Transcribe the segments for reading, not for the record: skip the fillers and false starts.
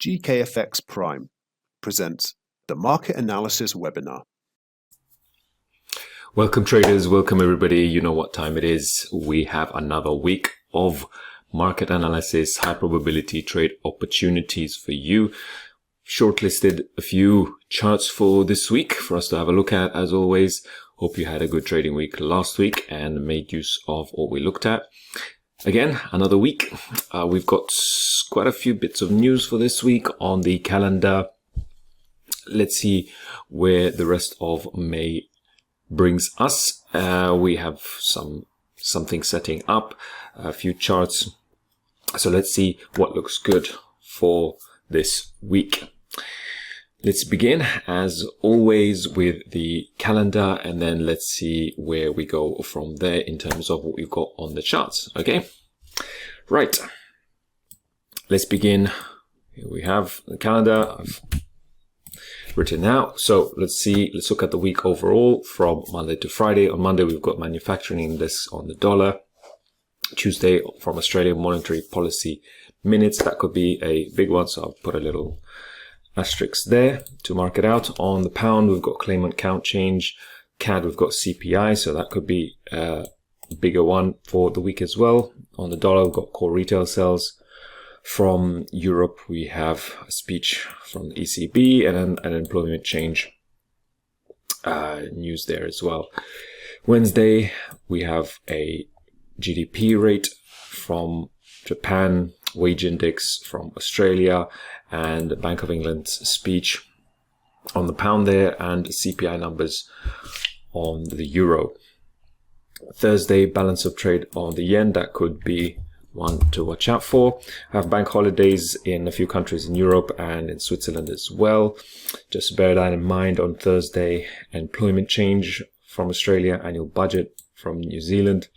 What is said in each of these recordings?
GkfxPrime presents the Market Analysis Webinar. Welcome traders, welcome everybody. You know what time it is. We have another week of market analysis, high probability trade opportunities for you. Shortlisted a few charts for this week for us to have a look at. As always, hope you had a good trading week last week and made use of what we looked at. Again, another week. We've got quite a few bits of news for this week on the calendar. Let's see where the rest of May brings us. We have something setting up, a few charts. So let's see what looks good for this week. Let's begin as always with the calendar, and then let's see where we go from there in terms of what we've got on the charts. Okay, right, let's begin. Here we have the calendar I've written out. So let's look at the week overall from Monday to Friday. On Monday we've got manufacturing index on the dollar. Tuesday from Australian monetary policy minutes, that could be a big one, so I'll put a little asterisk there to mark it out. On the pound we've got claimant count change. CAD we've got CPI, so that could be a bigger one for the week as well. On the dollar we've got core retail sales. From Europe we have a speech from the ECB and an employment change news there as well. Wednesday we have a GDP rate from Japan, wage index from Australia, and the Bank of England's speech on the pound there, and CPI numbers on the euro. Thursday, balance of trade on the yen, that could be one to watch out for. I have bank holidays in a few countries in Europe and in Switzerland as well. Just bear that in mind. On Thursday, employment change from Australia, annual budget from New Zealand.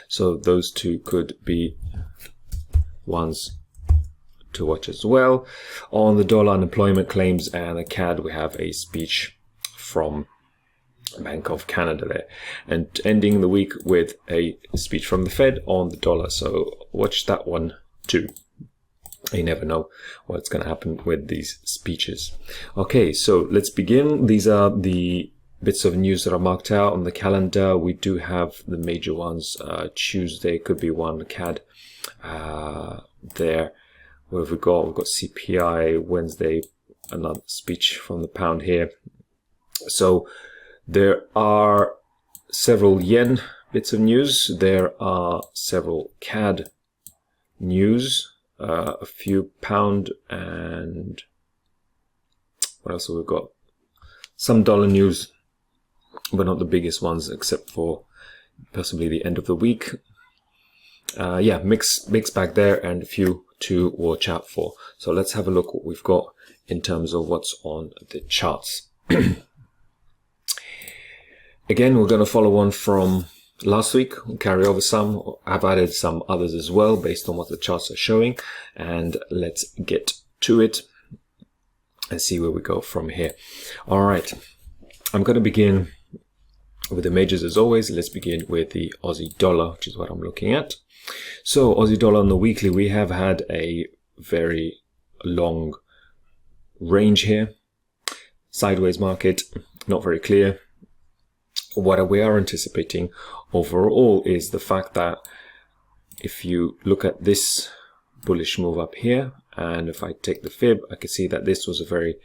So those two could be ones to watch as well. On the dollar, unemployment claims, and the CAD we have a speech from Bank of Canada there, and ending the week with a speech from the Fed on the dollar. So watch that one too. You never know what's going to happen with these speeches. Okay, so let's begin. These are the bits of news that are marked out on the calendar. We do have the major ones. Tuesday could be one, CAD there. What have we got? We've got CPI. Wednesday, another speech from the pound here. So there are several yen bits of news. There are several CAD news, a few pound, and what else have we got? Some dollar news, but not the biggest ones, except for possibly the end of the week. Yeah, mixed bag there, and a few to watch out for. So let's have a look what we've got in terms of what's on the charts. Again, we're going to follow on from last week. We'll carry over some. I've added some others as well based on what the charts are showing. And let's get to it and see where we go from here. All right. I'm going to begin with the majors as always. Let's begin with the Aussie dollar, which is what I'm looking at. So Aussie dollar on the weekly, we have had a very long range here. Sideways market, not very clear. What we are anticipating overall is the fact that if you look at this bullish move up here, and if I take the fib, I can see that this was a very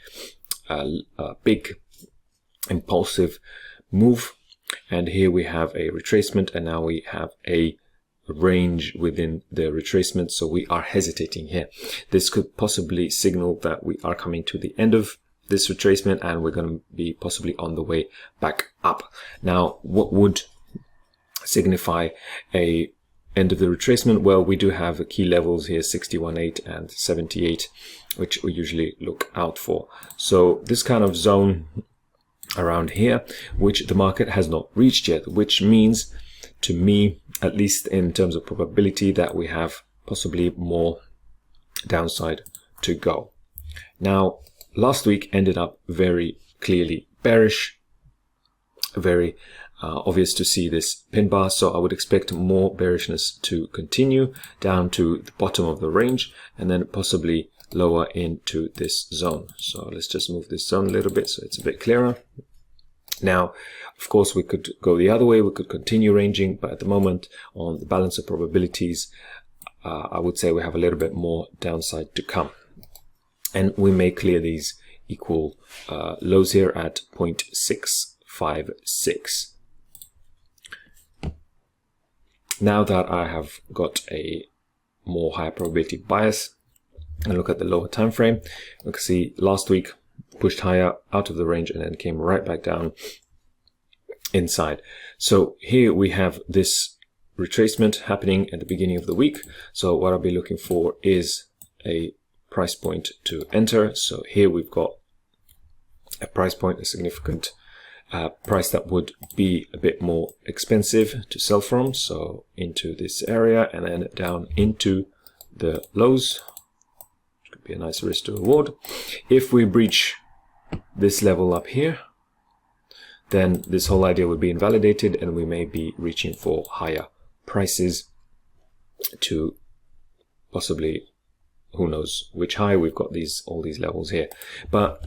big impulsive move, and here we have a retracement, and now we have a range within the retracement, so we are hesitating here. This could possibly signal that we are coming to the end of this retracement and we're going to be possibly on the way back up. Now, what would signify a end of the retracement? Well, we do have key levels here, 61.8 and 78, which we usually look out for. So this kind of zone around here, which the market has not reached yet, which means to me, at least in terms of probability, that we have possibly more downside to go. Now, last week ended up very clearly bearish, very obvious to see this pin bar, so I would expect more bearishness to continue down to the bottom of the range and then possibly lower into this zone. So let's just move this zone a little bit so it's a bit clearer. Now, of course, we could go the other way. We could continue ranging, but at the moment on the balance of probabilities, I would say we have a little bit more downside to come. And we may clear these equal lows here at 0.656. Now that I have got a more higher probability bias and look at the lower time frame, you can see last week pushed higher out of the range and then came right back down inside. So here we have this retracement happening at the beginning of the week. So what I'll be looking for is a price point to enter. So here we've got a price point, a significant price that would be a bit more expensive to sell from. So into this area and then down into the lows, which could be a nice risk to reward. If we breach this level up here, then this whole idea would be invalidated and we may be reaching for higher prices to possibly, who knows which high. We've got all these levels here, but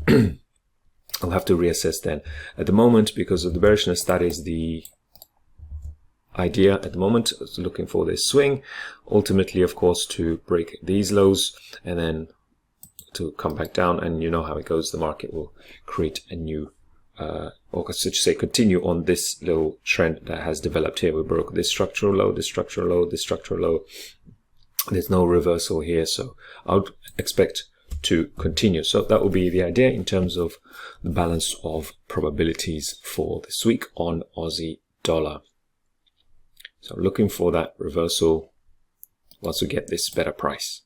I'll have to reassess then. At the moment, because of the bearishness, that is the idea at the moment, looking for this swing, ultimately of course to break these lows and then to come back down, and you know how it goes, the market will create a new or so to say continue on this little trend that has developed here. We broke this structural low, this structural low, this structural low. There's no reversal here, so I would expect to continue. So that will be the idea in terms of the balance of probabilities for this week on Aussie dollar. So looking for that reversal once we get this better price.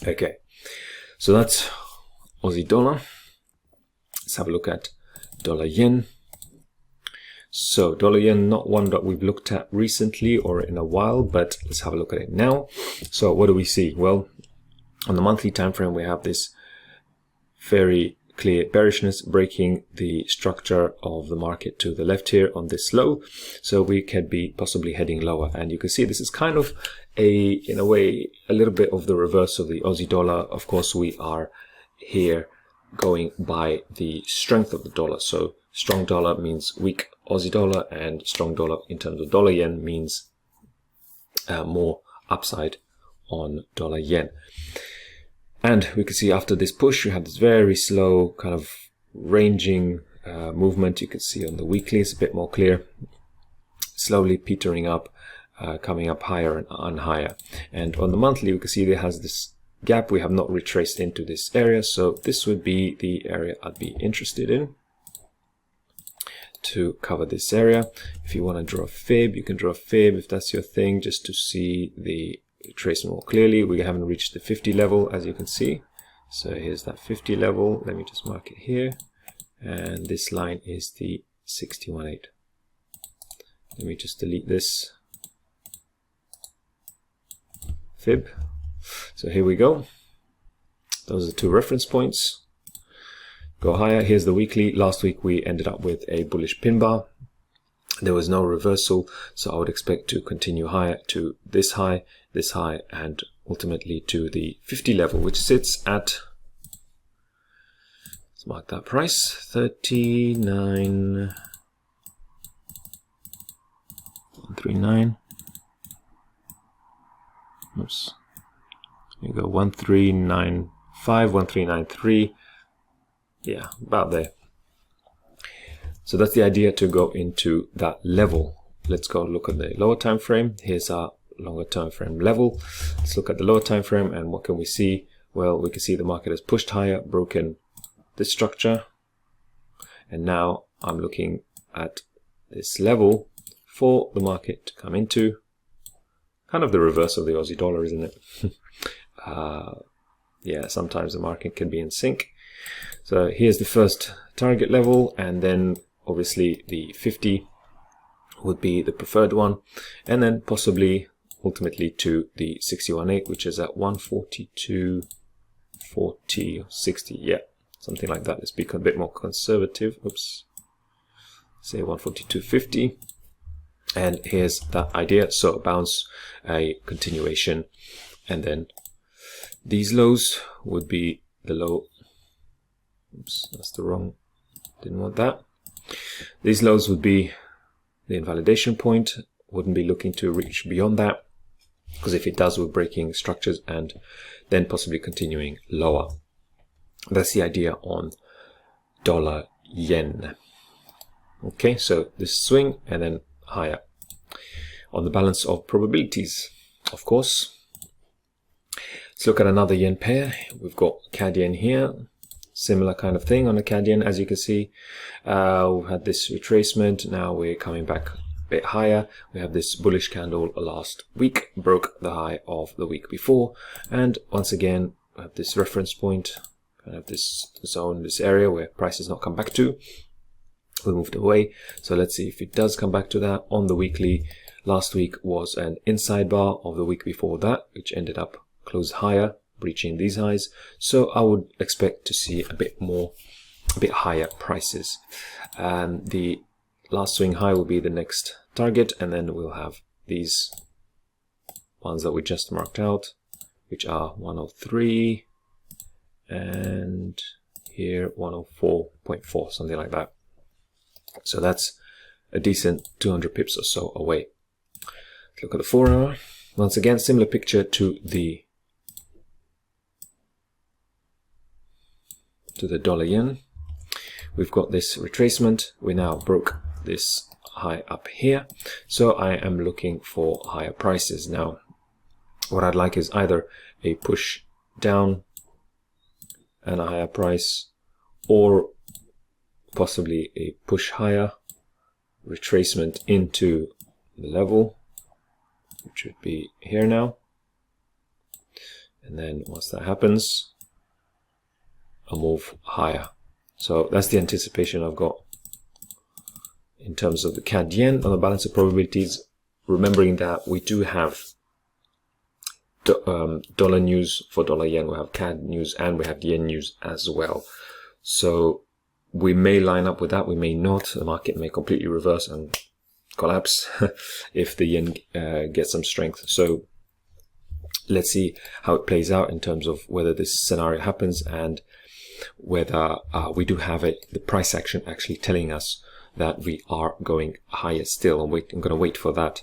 Okay, so that's Aussie dollar. Let's have a look at dollar yen. So dollar yen, not one that we've looked at recently or in a while, but let's have a look at it now. So what do we see? Well, on the monthly time frame, we have this very clear bearishness breaking the structure of the market to the left here on this low. So we could be possibly heading lower, and you can see this is kind of in a way, a little bit of the reverse of the Aussie dollar. Of course, we are here going by the strength of the dollar. So strong dollar means weak Aussie dollar, and strong dollar in terms of dollar yen means more upside on dollar yen. And we can see after this push, you have this very slow kind of ranging movement. You can see on the weekly, it's a bit more clear, slowly petering up, coming up higher and higher. And on the monthly, we can see there has this gap. We have not retraced into this area, so this would be the area I'd be interested in to cover this area. If you want to draw a fib, you can draw a fib if that's your thing, just to see the trace more clearly. We haven't reached the 50 level, as you can see. So here's that 50 level. Let me just mark it here, and this line is the 61.8. Let me just delete this fib. So here we go. Those are two reference points. Go higher. Here's the weekly. Last week we ended up with a bullish pin bar. There was no reversal, so I would expect to continue higher to this high, and ultimately to the 50 level, which sits at, let's mark that price, 39.139. Oops. You go 1395, 1393. Yeah, about there. So that's the idea, to go into that level. Let's go look at the lower time frame. Here's our longer time frame level. Let's look at the lower time frame, and what can we see? Well, we can see the market has pushed higher, broken this structure, and now I'm looking at this level for the market to come into. Kind of the reverse of the Aussie dollar, isn't it? Yeah, sometimes the market can be in sync. So here's the first target level, and then obviously the 50 would be the preferred one, and then possibly ultimately to the 61.8, which is at 142.40 or 60. Yeah, something like that. Let's be a bit more conservative. Oops, say 142.50. And here's that idea. So a bounce, a continuation, and then These lows would be the low. Oops, that's the wrong. Didn't want that. These lows would be the invalidation point. Wouldn't be looking to reach beyond that, because if it does, we're breaking structures and then possibly continuing lower. That's the idea on dollar yen. Okay, so this swing and then higher. On the balance of probabilities, of course. Let's look at another yen pair. We've got CAD yen here. Similar kind of thing on the CAD yen, as you can see. We've had this retracement. Now we're coming back a bit higher. We have this bullish candle last week, broke the high of the week before. And once again, we have this reference point, kind of this zone, this area where price has not come back to. We moved away. So let's see if it does come back to that. On the weekly, last week was an inside bar of the week before that, which ended up closed higher, breaching these highs. So I would expect to see a bit higher prices. And the last swing high will be the next target, and then we'll have these ones that we just marked out, which are 103 and here 104.4, something like that. So that's a decent 200 pips or so away. Let's look at the 4 hour. Once again, similar picture to the dollar yen. We've got this retracement. We now broke this high up here. So I am looking for higher prices. Now, what I'd like is either a push down and a higher price, or possibly a push higher, retracement into the level, which would be here now. And then once that happens, a move higher. So that's the anticipation I've got in terms of the CAD yen on the balance of probabilities, remembering that we do have dollar news for dollar yen, we have CAD news, and we have yen news as well. So we may line up with that, we may not. The market may completely reverse and collapse if the yen gets some strength. So let's see how it plays out in terms of whether this scenario happens and whether we do have the price action actually telling us that we are going higher still. I'm going to wait for that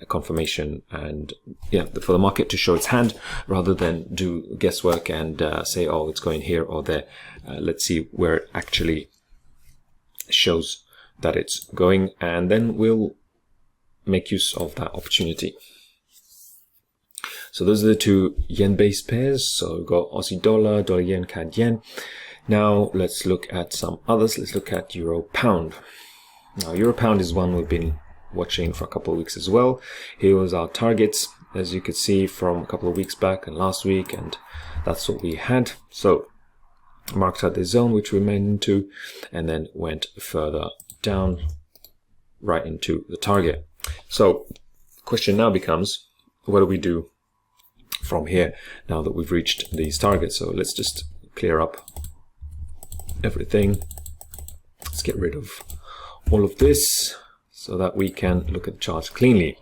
confirmation, and yeah, for the market to show its hand rather than do guesswork and say, oh, it's going here or there. Let's see where it actually shows that it's going, and then we'll make use of that opportunity. So those are the two yen-based pairs. So we've got Aussie dollar, dollar yen, CAD yen. Now let's look at some others. Let's look at euro pound. Now euro pound is one we've been watching for a couple of weeks as well. Here was our targets, as you could see, from a couple of weeks back and last week, and that's what we had. So marked out the zone which we remained into, and then went further down right into the target. So the question now becomes, what do we do from here now that we've reached these targets? So let's just clear up everything. Let's get rid of all of this so that we can look at the charts cleanly.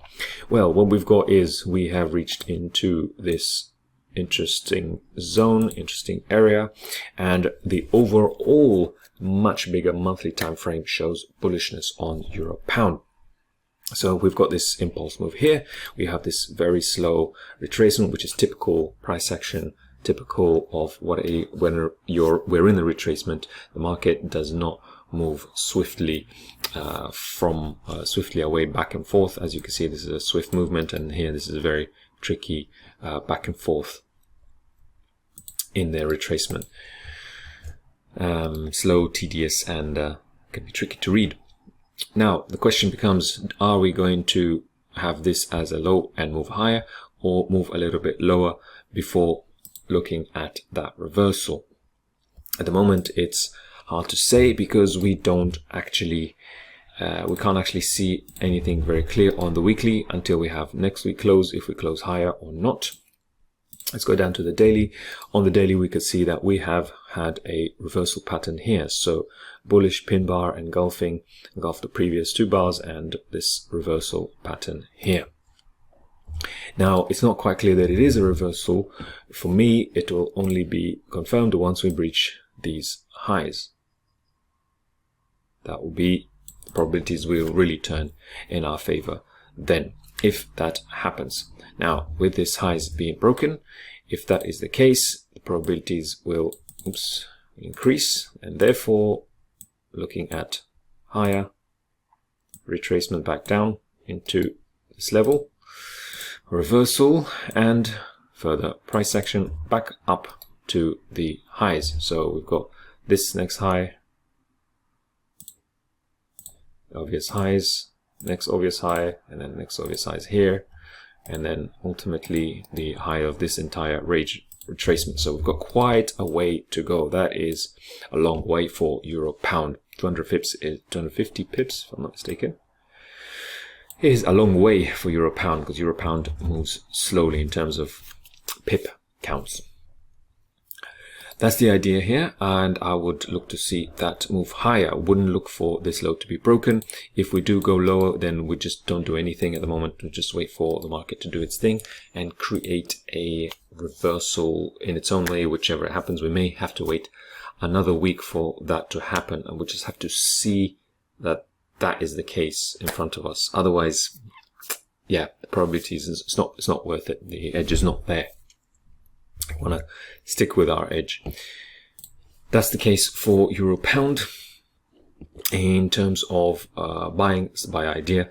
Well, what we've got is we have reached into this interesting zone, interesting area, and the overall much bigger monthly time frame shows bullishness on euro pound. So we've got this impulse move here. We have this very slow retracement, which is typical price action, typical of what when we're in the retracement, the market does not move swiftly swiftly away back and forth. As you can see, this is a swift movement, and here this is a very tricky back and forth in their retracement. Slow, tedious, and can be tricky to read. Now the question becomes, are we going to have this as a low and move higher, or move a little bit lower before looking at that reversal? At the moment it's hard to say, because we don't actually we can't actually see anything very clear on the weekly until we have next week close, if we close higher or not. Let's go down to the daily. On the daily, we could see that we have had a reversal pattern here. So bullish pin bar engulfed the previous two bars, and this reversal pattern here. Now, it's not quite clear that it is a reversal. For me, it will only be confirmed once we breach these highs. That will be, the probabilities will really turn in our favor then, if that happens. Now, with this highs being broken, if that is the case, the probabilities will increase, and therefore, looking at higher retracement back down into this level, reversal, and further price action back up to the highs. So we've got this next high, obvious highs, next obvious high, and then next obvious highs here, and then ultimately the high of this entire range retracement. So we've got quite a way to go. That is a long way for euro pound. 200 pips is 250 pips, if I'm not mistaken. It is a long way for euro pound, because euro pound moves slowly in terms of pip counts. That's the idea here, and I would look to see that move higher. I wouldn't look for this low to be broken. If we do go lower, then we just don't do anything at the moment. We just wait for the market to do its thing and create a reversal in its own way, whichever happens. We may have to wait another week for that to happen, and we just have to see that that is the case in front of us. Otherwise, yeah, the probabilities it's not worth it. The edge is not there. I want to stick with our edge. That's the case for euro pound. In terms of buying by idea,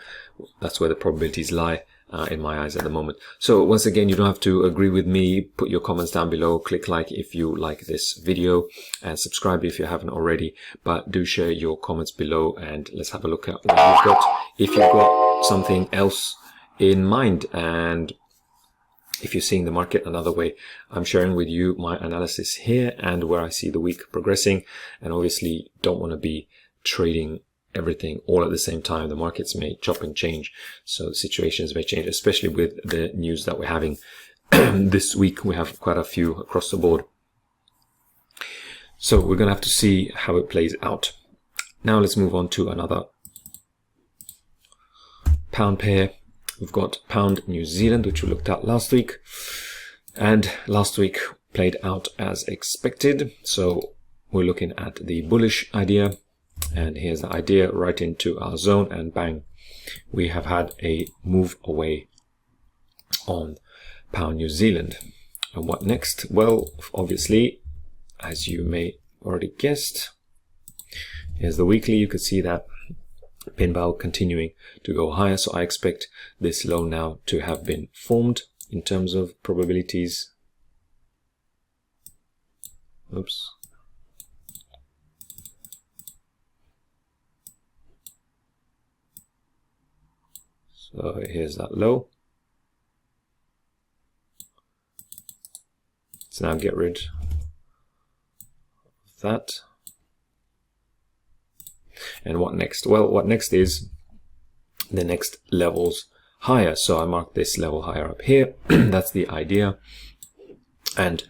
that's where the probabilities lie in my eyes at the moment. So once again, you don't have to agree with me. Put your comments down below, click like if you like this video, and subscribe if you haven't already. But do share your comments below, and let's have a look at what you've got. If you've got something else in mind, and if you're seeing the market another way, I'm sharing with you my analysis here and where I see the week progressing. And obviously don't want to be trading everything all at the same time. The markets may chop and change, so situations may change, especially with the news that we're having this week. We have quite a few across the board, so we're gonna have to see how it plays out. Now let's move on to another pound pair. We've got pound New Zealand, which we looked at last week, and last week played out as expected. So we're looking at the bullish idea, and here's the idea right into our zone, and bang, we have had a move away on pound New Zealand. And what next? Well, obviously, as you may already guessed, here's the weekly. You could see that pin bar continuing to go higher, so I expect this low now to have been formed in terms of probabilities. Oops. So here's that low. Let's now get rid of that. And what next? Well, what next is the next levels higher. So I mark this level higher up here. That's the idea. And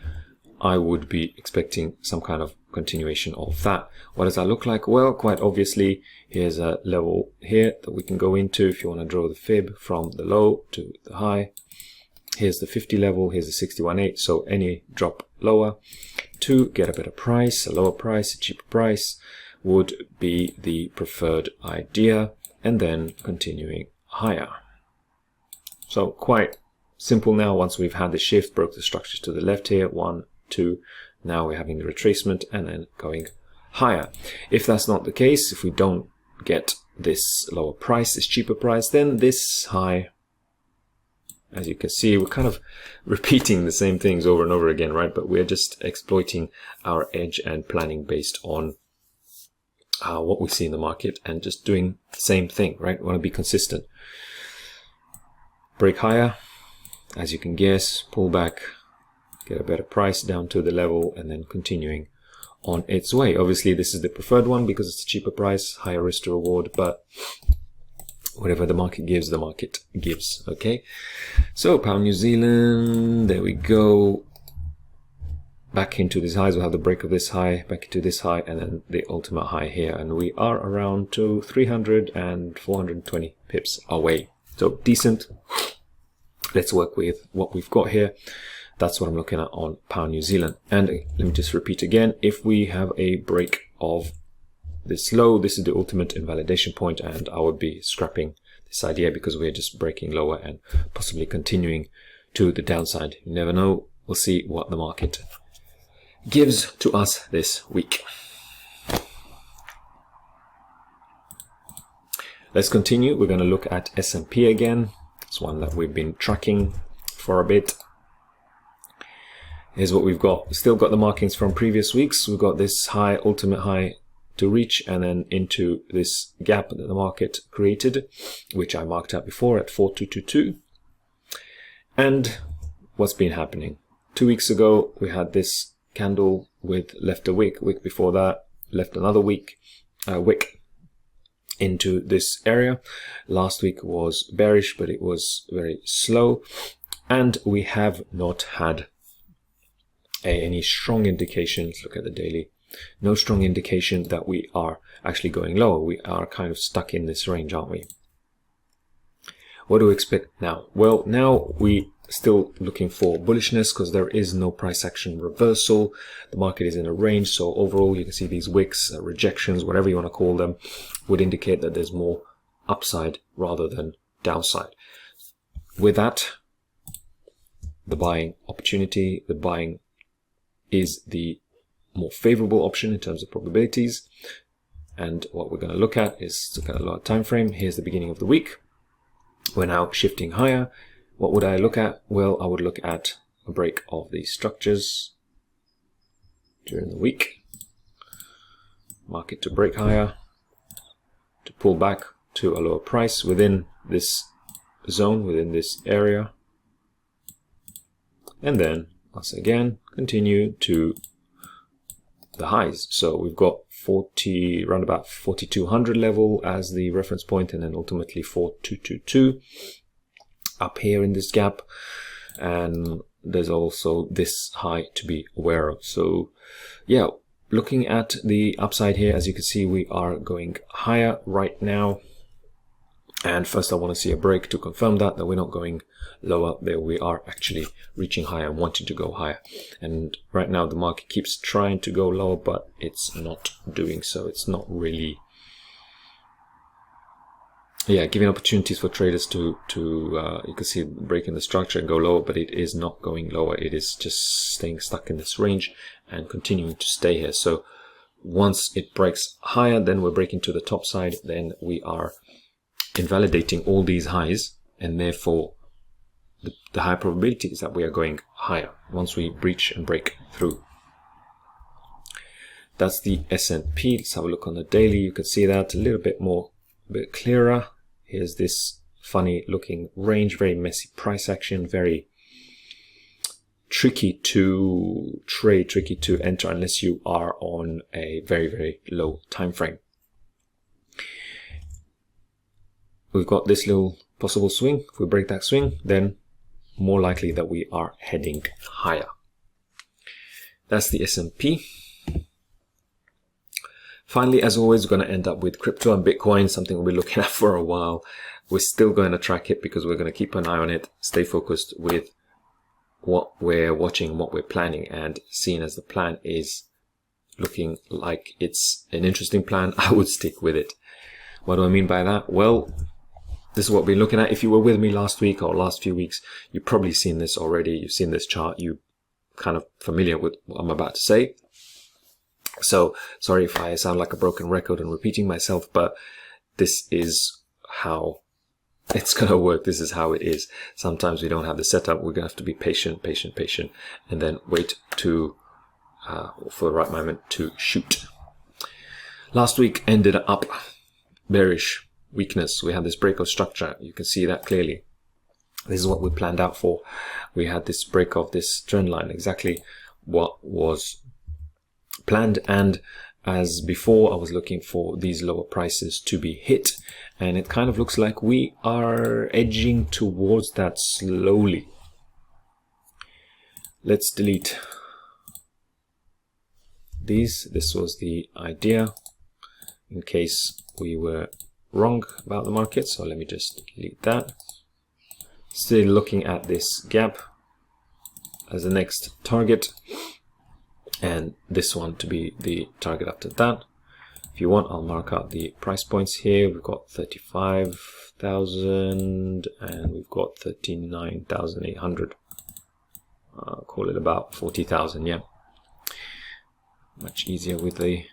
I would be expecting some kind of continuation of that. What does that look like? Well, quite obviously, here's a level here that we can go into if you want to draw the fib from the low to the high. Here's the 50 level, here's the 61.8. So any drop lower to get a better price, a lower price, a cheaper price, would be the preferred idea, and then continuing higher. So quite simple now. Once we've had the shift, broke the structure to the left here, 1, 2, now we're having the retracement and then going higher. If that's not the case, if we don't get this lower price, this cheaper price, then this high, as you can see, we're kind of repeating the same things over and over again, right? But we're just exploiting our edge and planning based on what we see in the market and just doing the same thing, right? We want to be consistent. Break higher, as you can guess, pull back, get a better price down to the level, and then continuing on its way. Obviously, this is the preferred one because it's a cheaper price, higher risk to reward, but whatever the market gives, the market gives, okay? So, pound New Zealand, there we go. Back into these highs, we'll have the break of this high, back into this high, and then the ultimate high here. And we are around to 300 and 420 pips away. So decent. let's work with what we've got here. That's what I'm looking at on pound New Zealand. And let me just repeat again, if we have a break of this low, this is the ultimate invalidation point, and I would be scrapping this idea because we're just breaking lower and possibly continuing to the downside. You never know. We'll see what the market gives to us this week. Let's continue. We're going to look at S&P again. It's one that we've been tracking for a bit. Here's what we've got. Still got the markings from previous weeks. We've got this high, ultimate high to reach, and then into this gap that the market created, which I marked out before at 4222. And what's been happening? 2 weeks ago, we had this candle with left a wick. Week before that, left another wick into this area. Last week was bearish, but it was very slow. And we have not had any strong indications. Look at the daily. No strong indication that we are actually going lower. We are kind of stuck in this range, aren't we? What do we expect now? Well, now we still looking for bullishness because there is no price action reversal. The market is in a range, so overall you can see these wicks, rejections, whatever you want to call them, would indicate that there's more upside rather than downside. With that, the buying opportunity, the buying is the more favorable option in terms of probabilities. And what we're going to look at is look at a lower time frame. Here's the beginning of the week. We're now shifting higher. What would I look at? Well, I would look at a break of these structures during the week. Market to break higher, to pull back to a lower price within this zone, within this area. And then, once again, continue to the highs. So we've got around about 4200 level as the reference point, and then ultimately 4222 up here in this gap. And there's also this high to be aware of. So yeah, looking at the upside here, as you can see, we are going higher right now. And first I want to see a break to confirm that we're not going lower. There we are actually reaching higher and wanting to go higher. And right now the market keeps trying to go lower, but it's not doing so. It's not really, giving opportunities for traders to you can see breaking the structure and go lower, but it is not going lower. It is just staying stuck in this range and continuing to stay here. So once it breaks higher, then we're breaking to the top side, then we are invalidating all these highs, and therefore the high probability is that we are going higher once we breach and break through. That's the S&P. Let's have a look on the daily. You can see that a little bit clearer. Here's this funny looking range, very messy price action, very tricky to trade, tricky to enter unless you are on a very, very low time frame. We've got this little possible swing. If we break that swing, then more likely that we are heading higher. That's the S&P. Finally, as always, we're going to end up with crypto and Bitcoin, something we'll be looking at for a while. We're still going to track it because we're going to keep an eye on it, stay focused with what we're watching, what we're planning, and seeing as the plan is looking like it's an interesting plan, I would stick with it. What do I mean by that? Well, this is what we're looking at. If you were with me last week or last few weeks, you've probably seen this already. You've seen this chart. You're kind of familiar with what I'm about to say. So sorry if I sound like a broken record and repeating myself, but this is how it's going to work. This is how it is. Sometimes we don't have the setup. We're going to have to be patient, and then wait to for the right moment to shoot. Last week ended up bearish. Weakness. We had this break of structure. You can see that clearly. This is what we planned out for. We had this break of this trend line, exactly what was planned. And as before, I was looking for these lower prices to be hit, and it kind of looks like we are edging towards that slowly. Let's delete these. This was the idea in case we were wrong about the market, so let me just delete that. still looking at this gap as the next target, and this one to be the target after that. If you want, I'll mark out the price points here. We've got 35,000 and we've got 39,800. Call it about 40,000, yeah. Much easier with the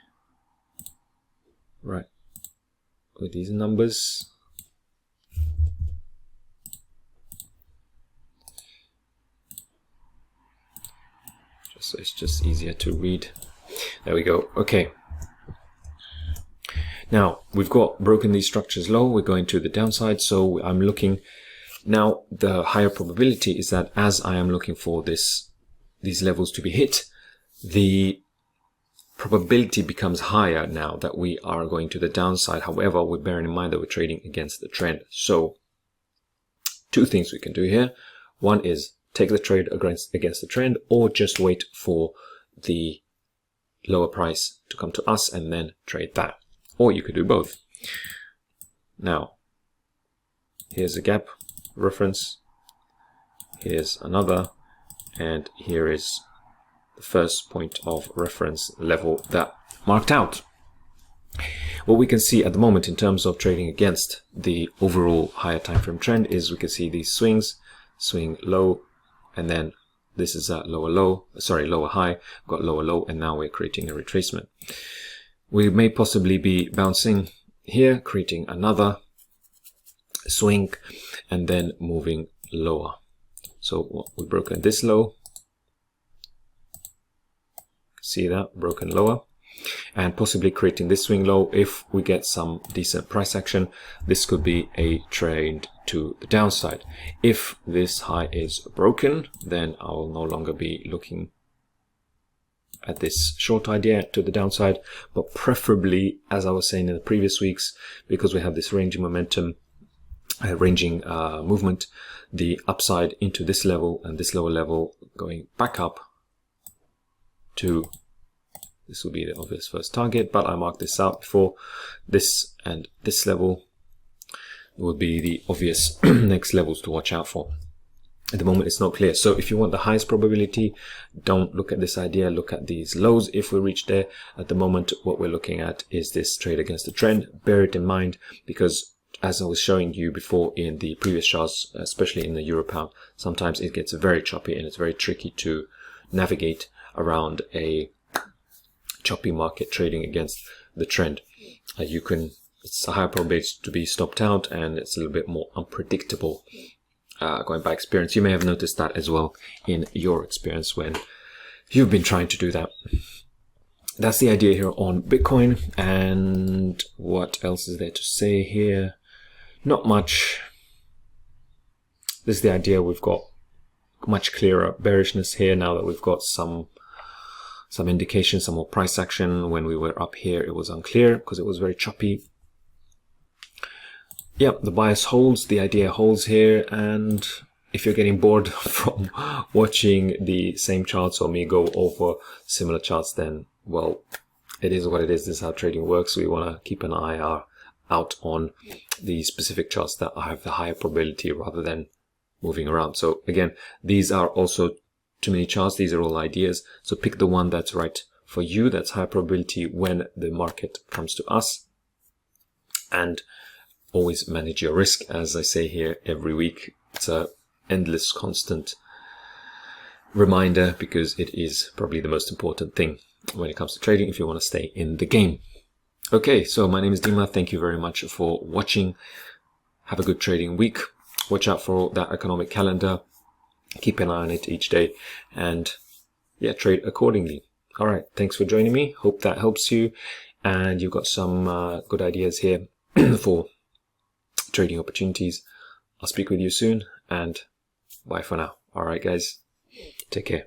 with these numbers. So it's just easier to read. There we go. Okay. Now we've got broken these structures low. We're going to the downside. So I'm looking now. The higher probability is that as I am looking for these levels to be hit, the probability becomes higher now that we are going to the downside. However, we're bearing in mind that we're trading against the trend. So two things we can do here. One is take the trade against the trend, or just wait for the lower price to come to us and then trade that. Or you could do both. Now, here's a gap reference. Here's another. And here is the first point of reference level that marked out. What we can see at the moment in terms of trading against the overall higher time frame trend is we can see these swings, swing low, and then this is a lower high, we've got lower low, and now we're creating a retracement. We may possibly be bouncing here, creating another swing, and then moving lower. So we've broken this low, see that, broken lower, and possibly creating this swing low. If we get some decent price action, this could be a trade to the downside. If this high is broken, then I will no longer be looking at this short idea to the downside, but preferably, as I was saying in the previous weeks, because we have this ranging momentum, movement, the upside into this level and this lower level going back up to, this will be the obvious first target, but I marked this out before. This and this level will be the obvious next levels to watch out for. At the moment, it's not clear. So if you want the highest probability, don't look at this idea, look at these lows. If we reach there, at the moment, what we're looking at is this trade against the trend. Bear it in mind, because as I was showing you before in the previous charts, especially in the Euro pound, sometimes it gets very choppy and it's very tricky to navigate around a choppy market trading against the trend. It's a higher probability to be stopped out, and it's a little bit more unpredictable. Going by experience, you may have noticed that as well in your experience when you've been trying to do that. That's the idea here on Bitcoin. And what else is there to say here? Not much. This is the idea. We've got much clearer bearishness here now that we've got some indication, some more price action. When we were up here, it was unclear because it was very choppy. Yeah, the bias holds, the idea holds here, and if you're getting bored from watching the same charts or me go over similar charts, then, well, it is what it is. This is how trading works. We want to keep an eye out on the specific charts that have the higher probability rather than moving around. So again, these are also too many charts. These are all ideas. So pick the one that's right for you, that's high probability when the market comes to us, and always manage your risk. As I say here every week, it's a endless, constant reminder, because it is probably the most important thing when it comes to trading if you want to stay in the game. Okay, so my name is Dima. Thank you very much for watching. Have a good trading week. Watch out for that economic calendar. Keep an eye on it each day, and yeah, trade accordingly. All right, thanks for joining me. Hope that helps you, and you've got some good ideas here for trading opportunities. I'll speak with you soon, and bye for now. All right, guys, take care.